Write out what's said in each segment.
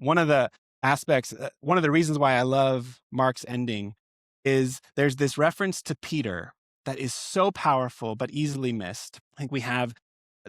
One of the aspects, one of the reasons why I love Mark's ending is there's this reference to Peter that is so powerful but easily missed. I think we have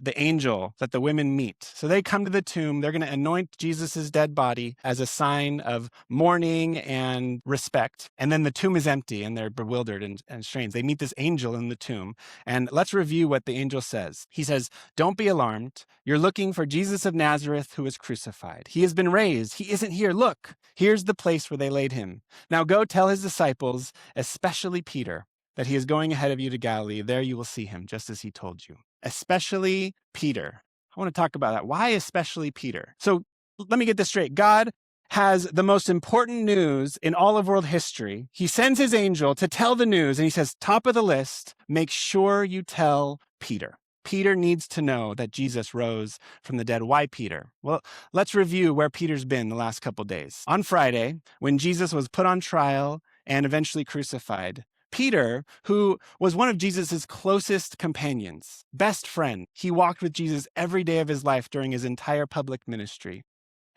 the angel that the women meet. So they come to the tomb. They're going to anoint Jesus's dead body as a sign of mourning and respect. And then the tomb is empty and they're bewildered and strange. They meet this angel in the tomb. And let's review what the angel says. He says, "Don't be alarmed. You're looking for Jesus of Nazareth who was crucified. He has been raised. He isn't here. Look, here's the place where they laid him. Now go tell his disciples, especially Peter, that he is going ahead of you to Galilee. There you will see him, just as he told you." Especially Peter. I want to talk about that. Why especially Peter? So let me get this straight. God has the most important news in all of world history. He sends his angel to tell the news, and he says, top of the list, make sure you tell Peter. Peter needs to know that Jesus rose from the dead. Why Peter? Well, let's review where Peter's been the last couple days. On Friday, when Jesus was put on trial and eventually crucified, Peter, who was one of Jesus's closest companions, best friend, he walked with Jesus every day of his life during his entire public ministry.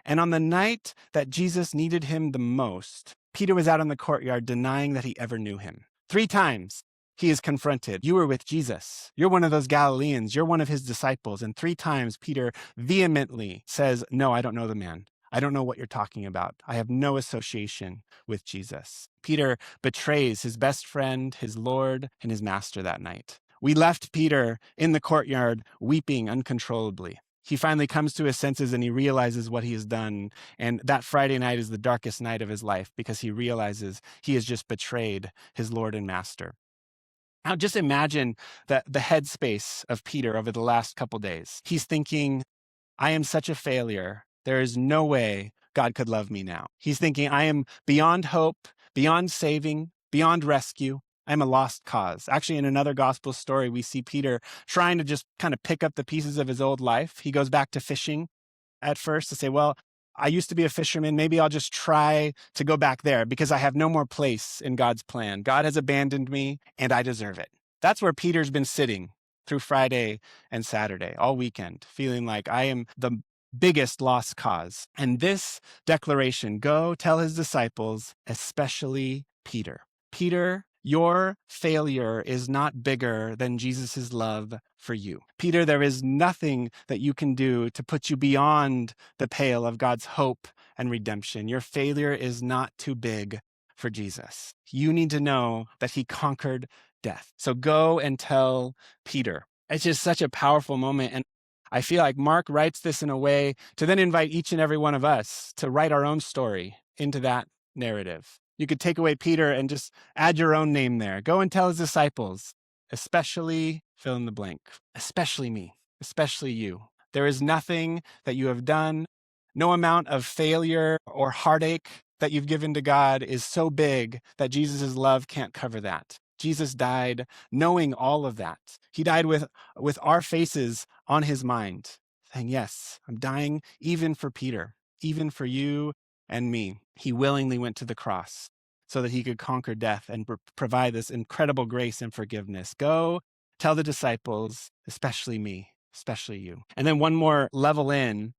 And on the night that Jesus needed him the most, Peter was out in the courtyard denying that he ever knew him. 3 times he is confronted. You were with Jesus. You're one of those Galileans. You're one of his disciples. And 3 times Peter vehemently says, no, I don't know the man. I don't know what you're talking about. I have no association with Jesus. Peter betrays his best friend, his Lord, and his master that night. We left Peter in the courtyard weeping uncontrollably. He finally comes to his senses and he realizes what he has done. And that Friday night is the darkest night of his life because he realizes he has just betrayed his Lord and master. Now, just imagine the headspace of Peter over the last couple days. He's thinking, I am such a failure. There is no way God could love me now. He's thinking, I am beyond hope, beyond saving, beyond rescue. I'm a lost cause. Actually, in another gospel story, we see Peter trying to just kind of pick up the pieces of his old life. He goes back to fishing at first to say, well, I used to be a fisherman. Maybe I'll just try to go back there because I have no more place in God's plan. God has abandoned me and I deserve it. That's where Peter's been sitting through Friday and Saturday, all weekend, feeling like I am the biggest lost cause. And this declaration, go tell his disciples, especially Peter. Peter, your failure is not bigger than Jesus' love for you. Peter, there is nothing that you can do to put you beyond the pale of God's hope and redemption. Your failure is not too big for Jesus. You need to know that he conquered death. So go and tell Peter. It's just such a powerful moment. And I feel like Mark writes this in a way to then invite each and every one of us to write our own story into that narrative. You could take away Peter and just add your own name there. Go and tell his disciples, especially fill in the blank, especially me, especially you. There is nothing that you have done, no amount of failure or heartache that you've given to God is so big that Jesus' love can't cover that. Jesus died knowing all of that. He died with our faces on his mind, saying, yes, I'm dying even for Peter, even for you and me. He willingly went to the cross so that he could conquer death and provide this incredible grace and forgiveness. Go tell the disciples, especially me, especially you. And then one more level in,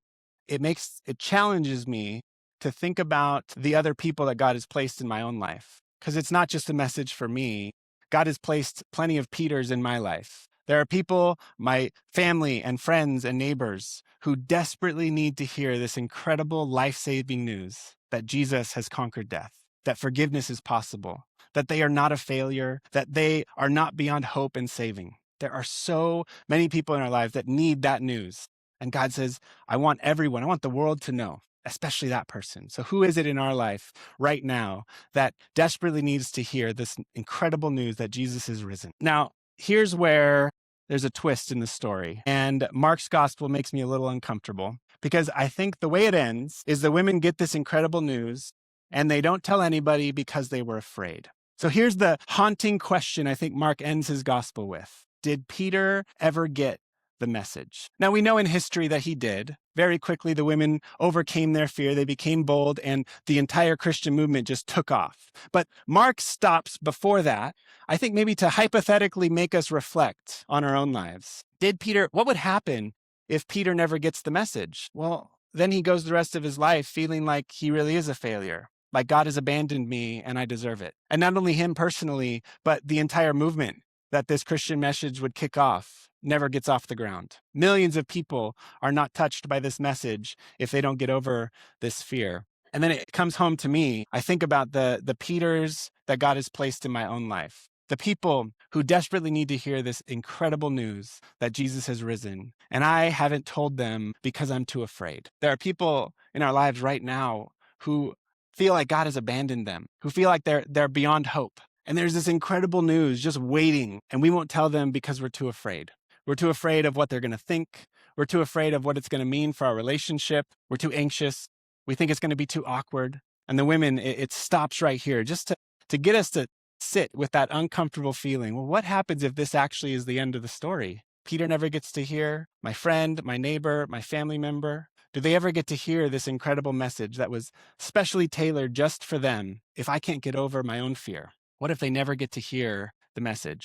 it challenges me to think about the other people that God has placed in my own life. Because it's not just a message for me. God has placed plenty of Peters in my life. There are people, my family and friends and neighbors, who desperately need to hear this incredible life-saving news that Jesus has conquered death, that forgiveness is possible, that they are not a failure, that they are not beyond hope and saving. There are so many people in our lives that need that news. And God says, I want everyone, I want the world to know, especially that person. So who is it in our life right now that desperately needs to hear this incredible news that Jesus is risen? Now, here's where there's a twist in the story. And Mark's gospel makes me a little uncomfortable because I think the way it ends is the women get this incredible news and they don't tell anybody because they were afraid. So here's the haunting question I think Mark ends his gospel with. Did Peter ever get the message? Now, we know in history that he did. Very quickly, the women overcame their fear. They became bold, and the entire Christian movement just took off. But Mark stops before that, I think maybe to hypothetically make us reflect on our own lives. What would happen if Peter never gets the message? Well, then he goes the rest of his life feeling like he really is a failure, like God has abandoned me and I deserve it. And not only him personally, but the entire movement that this Christian message would kick off never gets off the ground. Millions of people are not touched by this message if they don't get over this fear. And then it comes home to me. I think about the Peters that God has placed in my own life, the people who desperately need to hear this incredible news that Jesus has risen. And I haven't told them because I'm too afraid. There are people in our lives right now who feel like God has abandoned them, who feel like they're beyond hope. And there's this incredible news just waiting, and we won't tell them because we're too afraid. We're too afraid of what they're going to think. We're too afraid of what it's going to mean for our relationship. We're too anxious. We think it's going to be too awkward. And the women, it stops right here just to get us to sit with that uncomfortable feeling. Well, what happens if this actually is the end of the story? Peter never gets to hear, my friend, my neighbor, my family member. Do they ever get to hear this incredible message that was specially tailored just for them if I can't get over my own fear? What if they never get to hear the message?